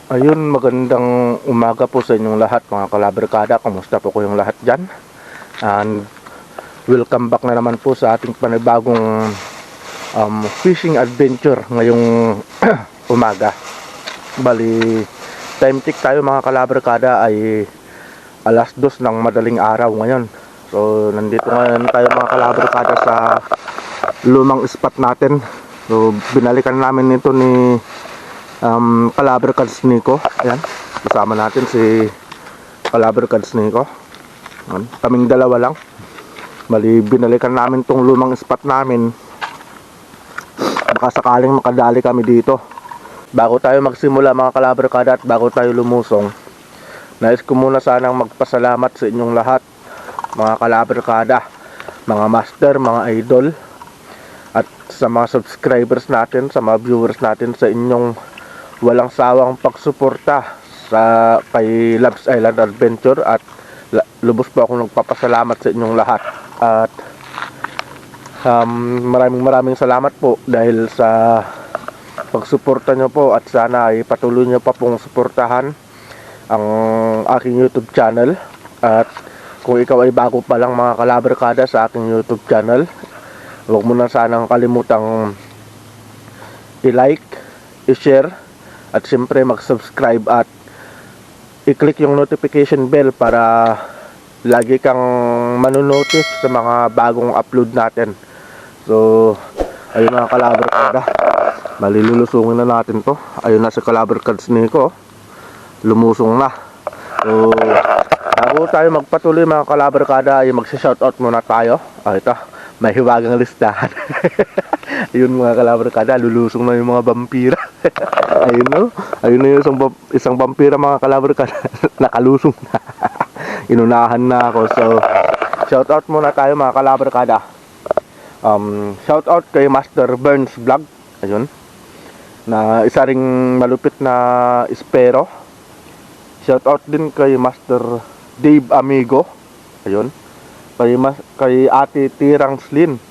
Ayun, magandang umaga po sa inyong lahat mga kalabarkada. Kumusta po kayong lahat dyan? And welcome back na naman po sa ating panibagong fishing adventure ngayong umaga. Bali, time check tayo mga kalabarkada ay alas 2 ng madaling araw ngayon. So, nandito ngayon tayo mga kalabarkada sa lumang spot natin. So, binalikan namin ito ni Calabarcads Nico. Ayan, kasama natin si Calabarcads Nico. Ayan, kaming dalawa lang. Bali, binalikan namin tong lumang spot namin. Baka sakaling makadali kami dito. Bago tayo magsimula mga Calabarcada at bago tayo lumusong, nais ko muna sanang magpasalamat sa inyong lahat mga Calabarcada, mga master, mga idol, at sa mga subscribers natin, sa mga viewers natin, sa inyong walang sawang pagsuporta sa kay Loves Island Adventure. At lubos po akong nagpapasalamat sa inyong lahat. At maraming salamat po dahil sa pagsuporta nyo po, at sana ay patuloy nyo pa pong suportahan ang aking YouTube channel. At kung ikaw ay bago pa lang mga Calabarcada sa aking YouTube channel, huwag mo na sanang kalimutang i-like, i-share, at siyempre mag-subscribe at i-click yung notification bell para lagi kang manonotice sa mga bagong upload natin. So, ayun mga Calabarcada, malilulusungin na natin to. Ayun na si Calabarcads Nico, lumusong na. So, bago tayo magpatuloy mga Calabarcada ay magsi-shoutout muna tayo. Ito, may hiwagang listahan. Ayun mga Calabarcada, lulusong na yung mga vampira. Ayun no, ayun na yung isang vampira mga Calabarcada. Nakalusong na. Inunahan na ako. So, shoutout muna tayo mga Calabarcada. Shoutout kay Master Burns Vlog. Ayun, na isa ring malupit na espero. Shoutout din kay Master Dave Amigo. Ayun, kay Ate Tirang Slin.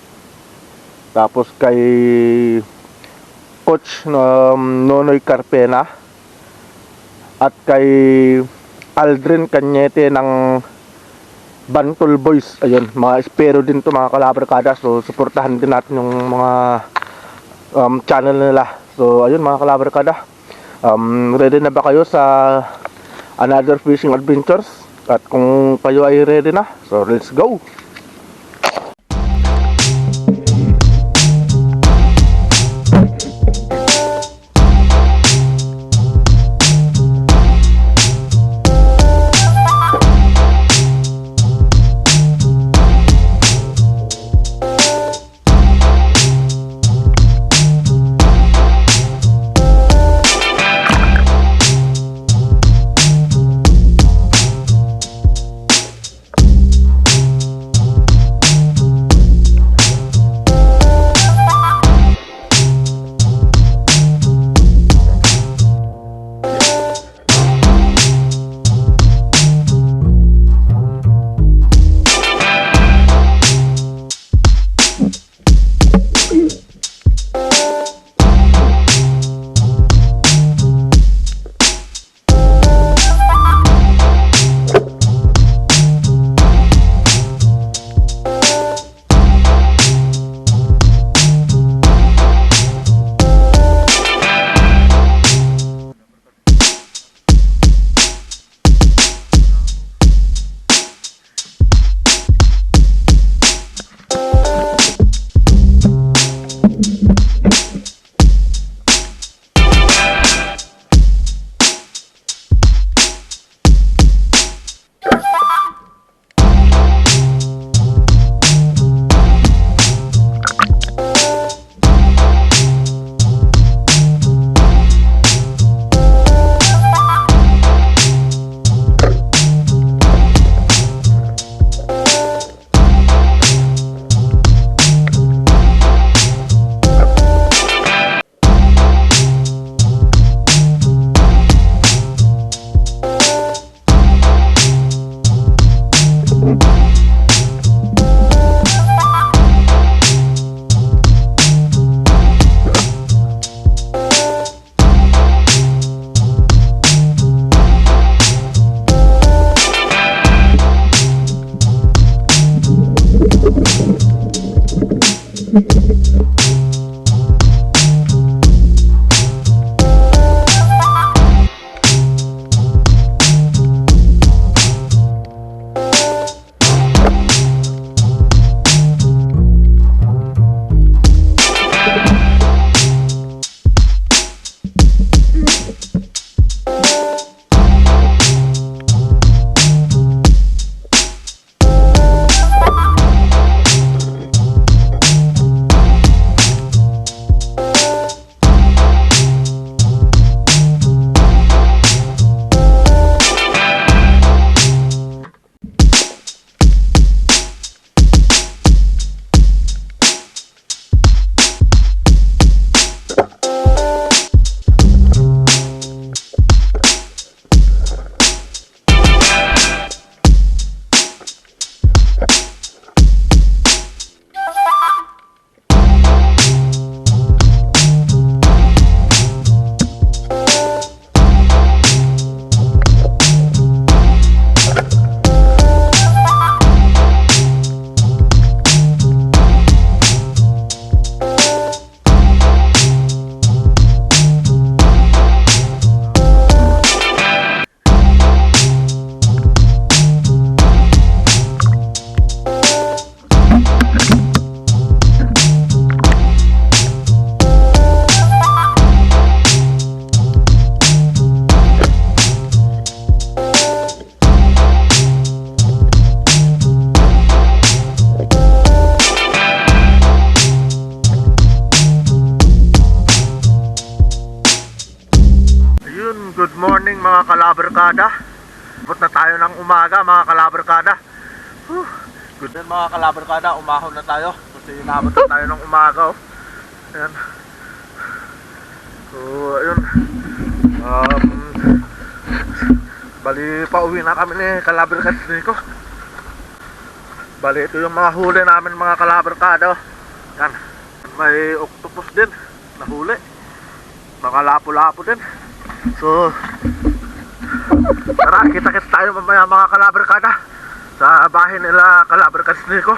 Tapos kay Coach Nonoy Carpena. At kay Aldrin Cañete ng Bantol Boys. Ayun, mga espero din to mga Calabarcada. So, suportahan din natin yung mga channel nila. So, ayun mga Calabarcada, ready na ba kayo sa another fishing adventures? At kung kayo ay ready na, so let's go! Good morning mga kalabarkada. Abot na tayo ng umaga mga kalabarkada. Good morning mga kalabarkada, umahon na tayo kasi inabot na tayo ng umaga. Ayan. So ayun, bali pauwi na kami ni kalabarkada ko. Bali ito yung mga huli namin mga kalabarkada. Yan, may octopus din nahuli, mga lapu-lapu din. So tara, kita-kits tayo mamaya mga kalabarkada sa bahay nila kalabarkads ko.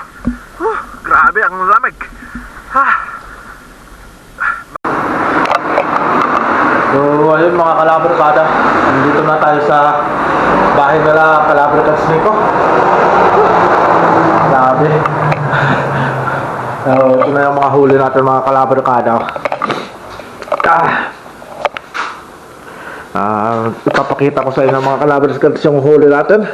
Grabe ang lamig. So ayun mga kalabarkada, nandito na tayo sa bahay nila kalabarkads ko. Grabe. Ito na yung mga huli natin mga kalabarkada. Ipapakita ko sa inyo mga kalabarkads yung huli natin.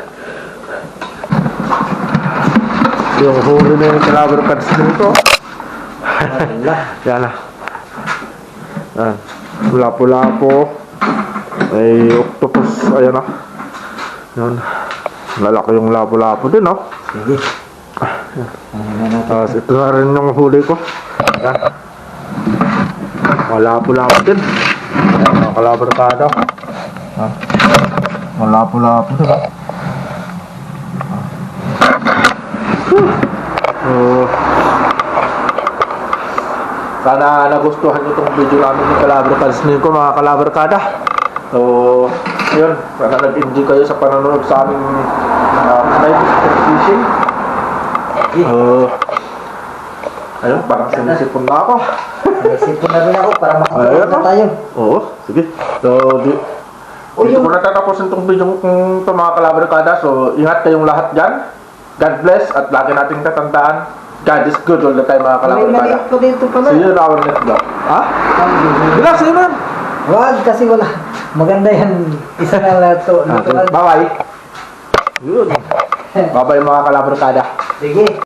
Yung huli na yung kalabarkads dito. Yan na. Lapu-lapu. May octopus. Ayan na. Yan. Lalaki yung lapu-lapu din, no? Sige. Tapos ito na rin yung huli ko. Yan. Mga lapu-lapu din. Ayan, mga kalabarkada. Mga lapu-lapu din, ha? Sana nagustuhan nyo itong video namin ng kalabarkads ko mga kalabarkada. So yun, sana nag-enjoy kayo sa panonood sa aming live fishing. Ayun, parang sinisipon na ako. Sinisipon na rin ako para makapagod na tayo. Oo, sige. So dito ko natatapusin itong video kong ito mga kalabarkada. So ingat kayong lahat dyan. God bless at lagi nating tatandaan, God is good all the time mga kalabarkada. May maliit po dito pala. See you in our next vlog. Ha? Relax, yun man. Wag, kasi wala. Maganda yan. Isa na lang ito. Bye-bye. Yun. Bye-bye mga kalabarkada. Sige.